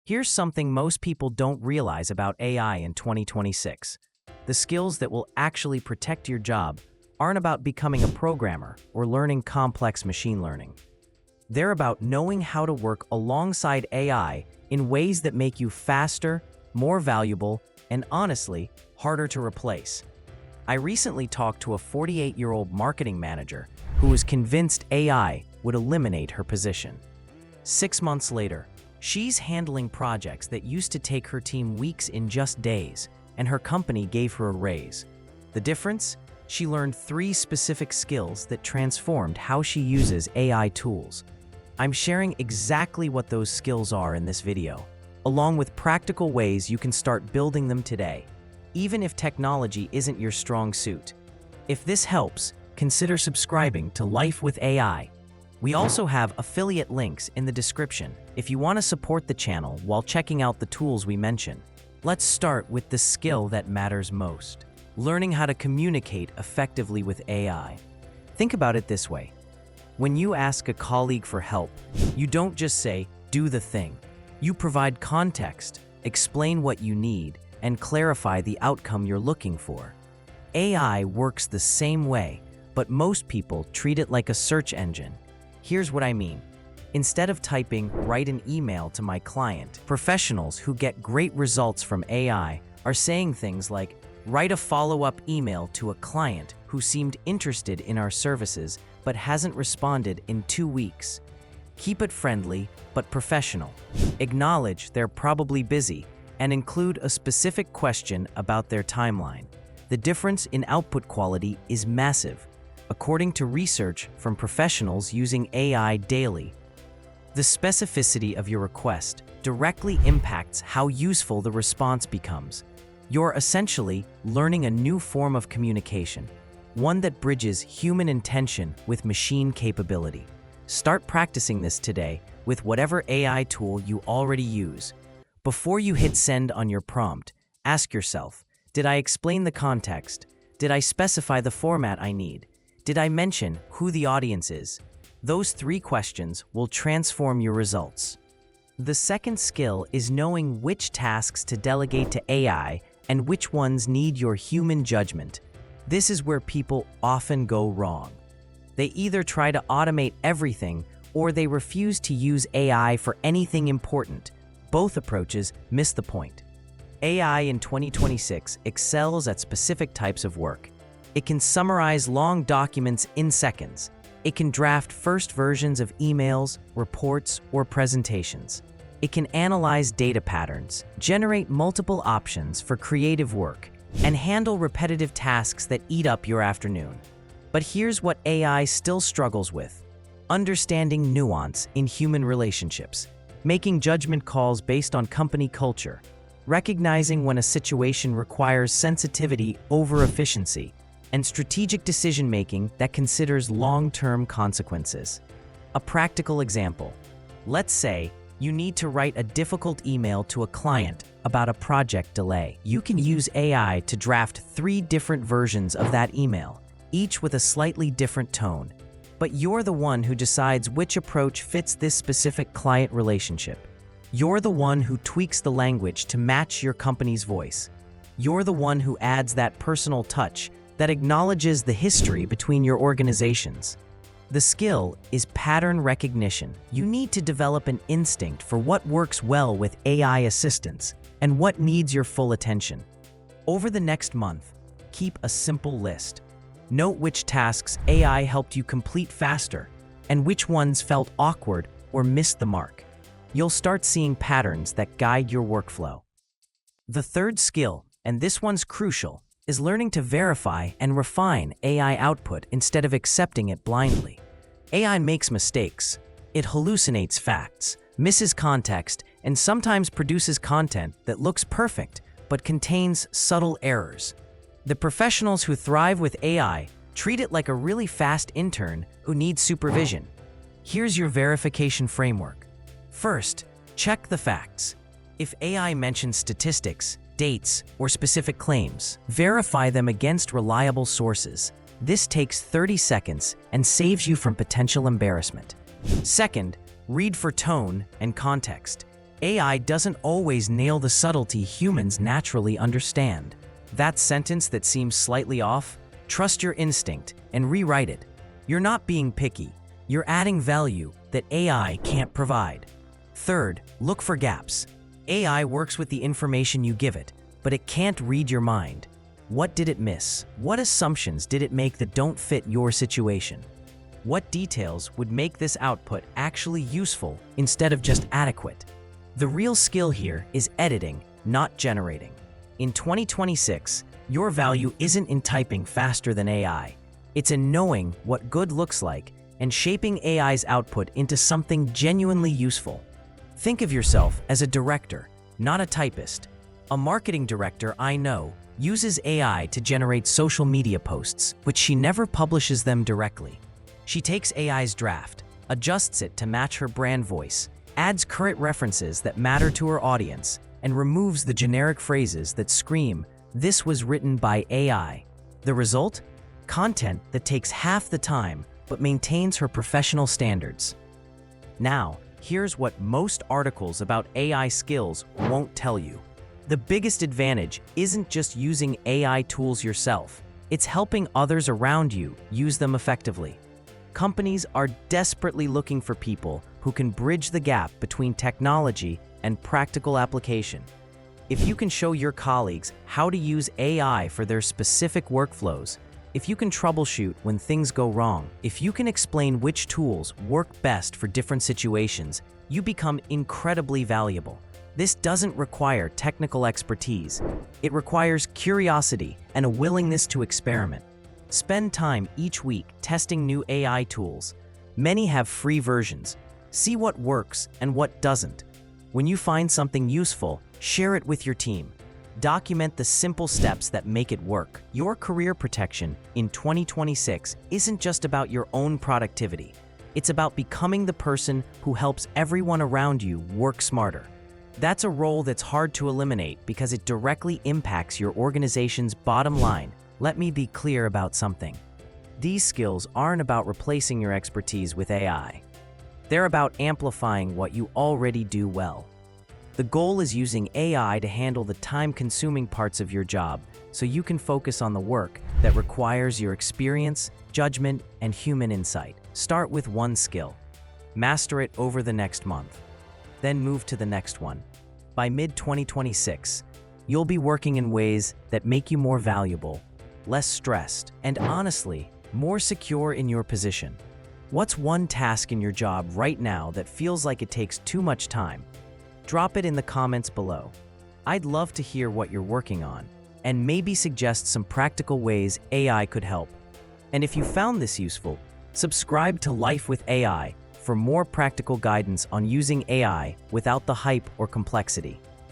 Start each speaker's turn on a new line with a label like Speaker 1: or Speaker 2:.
Speaker 1: Here's something most people don't realize about AI in 2026. The skills that will actually protect your job aren't about becoming a programmer or learning complex machine learning. They're about knowing how to work alongside AI in ways that make you faster, more valuable, and honestly, harder to replace. I recently talked to a 48-year-old marketing manager who was convinced AI would eliminate her position. 6 months later, she's handling projects that used to take her team weeks in just days, and her company gave her a raise. The difference? She learned 3 specific skills that transformed how she uses AI tools. I'm sharing exactly what those skills are in this video, along with practical ways you can start building them today, even if technology isn't your strong suit. If this helps, consider subscribing to Life with AI. We also have affiliate links in the description if you want to support the channel while checking out the tools we mention. Let's start with the skill that matters most: learning how to communicate effectively with AI. Think about it this way. When you ask a colleague for help, you don't just say, "Do the thing." You provide context, explain what you need, and clarify the outcome you're looking for. AI works the same way, but most people treat it like a search engine. Here's what I mean. Instead of typing, "Write an email to my client," professionals who get great results from AI are saying things like, "Write a follow-up email to a client who seemed interested in our services but hasn't responded in 2 weeks." Keep it friendly but professional. Acknowledge they're probably busy and include a specific question about their timeline. The difference in output quality is massive, according to research from professionals using AI daily. The specificity of your request directly impacts how useful the response becomes. You're essentially learning a new form of communication, one that bridges human intention with machine capability. Start practicing this today with whatever AI tool you already use. Before you hit send on your prompt, ask yourself, did I explain the context? Did I specify the format I need? Did I mention who the audience is? Those 3 questions will transform your results. The second skill is knowing which tasks to delegate to AI and which ones need your human judgment. This is where people often go wrong. They either try to automate everything or they refuse to use AI for anything important. Both approaches miss the point. AI in 2026 excels at specific types of work. It can summarize long documents in seconds. It can draft first versions of emails, reports, or presentations. It can analyze data patterns, generate multiple options for creative work, and handle repetitive tasks that eat up your afternoon. But here's what AI still struggles with: understanding nuance in human relationships, making judgment calls based on company culture, recognizing when a situation requires sensitivity over efficiency, and strategic decision-making that considers long-term consequences. A practical example. Let's say you need to write a difficult email to a client about a project delay. You can use AI to draft 3 different versions of that email, each with a slightly different tone. But you're the one who decides which approach fits this specific client relationship. You're the one who tweaks the language to match your company's voice. You're the one who adds that personal touch that acknowledges the history between your organizations. The skill is pattern recognition. You need to develop an instinct for what works well with AI assistance and what needs your full attention. Over the next month, keep a simple list. Note which tasks AI helped you complete faster and which ones felt awkward or missed the mark. You'll start seeing patterns that guide your workflow. The third skill, and this one's crucial, is learning to verify and refine AI output instead of accepting it blindly. AI makes mistakes. It hallucinates facts, misses context, and sometimes produces content that looks perfect but contains subtle errors. The professionals who thrive with AI treat it like a really fast intern who needs supervision. Here's your verification framework. First, check the facts. If AI mentions statistics, dates, or specific claims, verify them against reliable sources. This takes 30 seconds and saves you from potential embarrassment. Second, read for tone and context. AI doesn't always nail the subtlety humans naturally understand. That sentence that seems slightly off, trust your instinct and rewrite it. You're not being picky. You're adding value that AI can't provide. Third, look for gaps. AI works with the information you give it, but it can't read your mind. What did it miss? What assumptions did it make that don't fit your situation? What details would make this output actually useful instead of just adequate? The real skill here is editing, not generating. In 2026, your value isn't in typing faster than AI. It's in knowing what good looks like and shaping AI's output into something genuinely useful. Think of yourself as a director, not a typist. A marketing director I know uses AI to generate social media posts, but she never publishes them directly. She takes AI's draft, adjusts it to match her brand voice, adds current references that matter to her audience, and removes the generic phrases that scream, "This was written by AI." The result? Content that takes half the time but maintains her professional standards. Now, here's what most articles about AI skills won't tell you. The biggest advantage isn't just using AI tools yourself, it's helping others around you use them effectively. Companies are desperately looking for people who can bridge the gap between technology and practical application. If you can show your colleagues how to use AI for their specific workflows, if you can troubleshoot when things go wrong, if you can explain which tools work best for different situations, you become incredibly valuable. This doesn't require technical expertise. It requires curiosity and a willingness to experiment. Spend time each week testing new AI tools. Many have free versions. See what works and what doesn't. When you find something useful, share it with your team. Document the simple steps that make it work. Your career protection in 2026 isn't just about your own productivity. It's about becoming the person who helps everyone around you work smarter. That's a role that's hard to eliminate because it directly impacts your organization's bottom line. Let me be clear about something. These skills aren't about replacing your expertise with AI. They're about amplifying what you already do well. The goal is using AI to handle the time-consuming parts of your job so you can focus on the work that requires your experience, judgment, and human insight. Start with one skill. Master it over the next month. Then move to the next one. By mid-2026, you'll be working in ways that make you more valuable, less stressed, and honestly, more secure in your position. What's one task in your job right now that feels like it takes too much time? Drop it in the comments below. I'd love to hear what you're working on, and maybe suggest some practical ways AI could help. And if you found this useful, subscribe to Life with AI for more practical guidance on using AI without the hype or complexity.